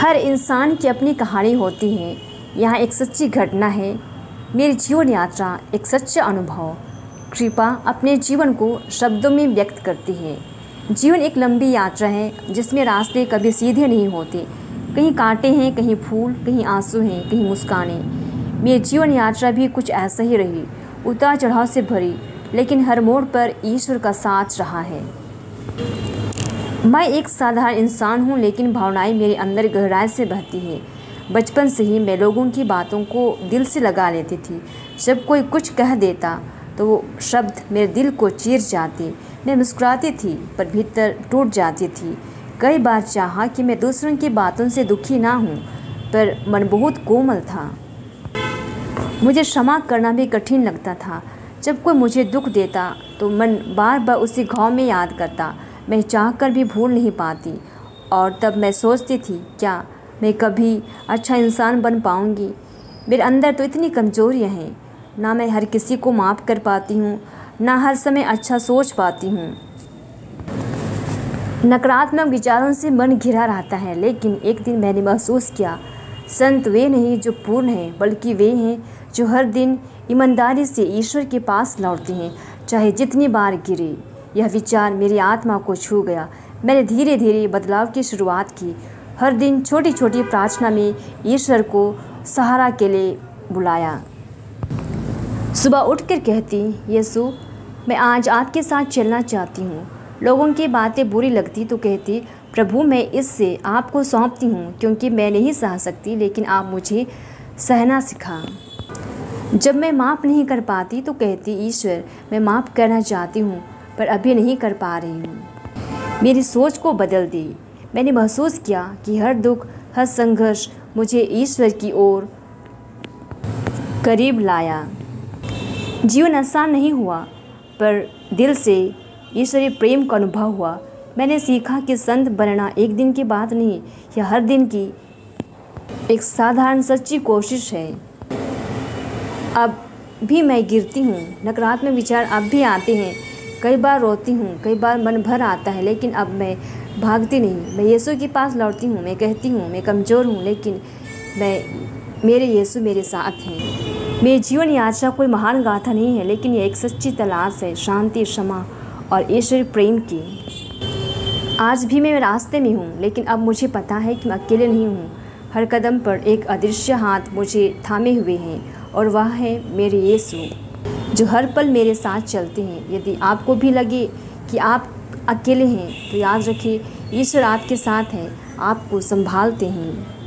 हर इंसान की अपनी कहानी होती है। यहाँ एक सच्ची घटना है, मेरी जीवन यात्रा, एक सच्चा अनुभव। कृपा अपने जीवन को शब्दों में व्यक्त करती है। जीवन एक लंबी यात्रा है जिसमें रास्ते कभी सीधे नहीं होते। कहीं कांटे हैं, कहीं फूल, कहीं आंसू हैं, कहीं मुस्कानें। मेरी जीवन यात्रा भी कुछ ऐसा ही रही, उतार चढ़ाव से भरी, लेकिन हर मोड़ पर ईश्वर का साथ रहा है। मैं एक साधारण इंसान हूँ, लेकिन भावनाएं मेरे अंदर गहराई से बहती हैं। बचपन से ही मैं लोगों की बातों को दिल से लगा लेती थी। जब कोई कुछ कह देता तो वो शब्द मेरे दिल को चीर जाते। मैं मुस्कुराती थी पर भीतर टूट जाती थी। कई बार चाहा कि मैं दूसरों की बातों से दुखी ना हूँ, पर मन बहुत कोमल था। मुझे क्षमा करना भी कठिन लगता था। जब कोई मुझे दुख देता तो मन बार बार उसी घाव में याद करता। मैं चाहकर भी भूल नहीं पाती, और तब मैं सोचती थी, क्या मैं कभी अच्छा इंसान बन पाऊंगी? मेरे अंदर तो इतनी कमजोरियां हैं। ना मैं हर किसी को माफ़ कर पाती हूँ, ना हर समय अच्छा सोच पाती हूँ। नकारात्मक विचारों से मन घिरा रहता है। लेकिन एक दिन मैंने महसूस किया, संत वे नहीं जो पूर्ण हैं, बल्कि वे हैं जो हर दिन ईमानदारी से ईश्वर के पास लौटते हैं, चाहे जितनी बार गिरे। यह विचार मेरी आत्मा को छू गया। मैंने धीरे धीरे बदलाव की शुरुआत की। हर दिन छोटी छोटी प्रार्थना में ईश्वर को सहारा के लिए बुलाया। सुबह उठकर कहती, यीशु, मैं आज आपके साथ चलना चाहती हूँ। लोगों की बातें बुरी लगती तो कहती, प्रभु मैं इससे आपको सौंपती हूँ, क्योंकि मैं नहीं सह सकती, लेकिन आप मुझे सहना सिखा। जब मैं माफ़ नहीं कर पाती तो कहती, ईश्वर मैं माफ़ करना चाहती हूँ, पर अभी नहीं कर पा रही हूँ। मेरी सोच को बदल दी। मैंने महसूस किया कि हर दुख, हर संघर्ष मुझे ईश्वर की ओर करीब लाया। जीवन आसान नहीं हुआ, पर दिल से ईश्वरीय प्रेम का अनुभव हुआ। मैंने सीखा कि संत बनना एक दिन की बात नहीं, यह हर दिन की एक साधारण सच्ची कोशिश है। अब भी मैं गिरती हूँ, नकारात्मक विचार अब भी आते हैं। कई बार रोती हूँ, कई बार मन भर आता है, लेकिन अब मैं भागती नहीं। मैं यीशु के पास लौटती हूँ। मैं कहती हूँ, मैं कमज़ोर हूँ, लेकिन मेरे यीशु मेरे साथ हैं। मेरी जीवन यात्रा कोई महान गाथा नहीं है, लेकिन यह एक सच्ची तलाश है शांति, क्षमा और ईश्वरीय प्रेम की। आज भी मैं रास्ते में हूँ, लेकिन अब मुझे पता है कि मैं अकेले नहीं हूँ। हर कदम पर एक अदृश्य हाथ मुझे थामे हुए हैं, और वह है मेरे यीशु जो हर पल मेरे साथ चलते हैं। यदि आपको भी लगे कि आप अकेले हैं, तो याद रखिए, ईश्वर आपके साथ है, आपको संभालते हैं।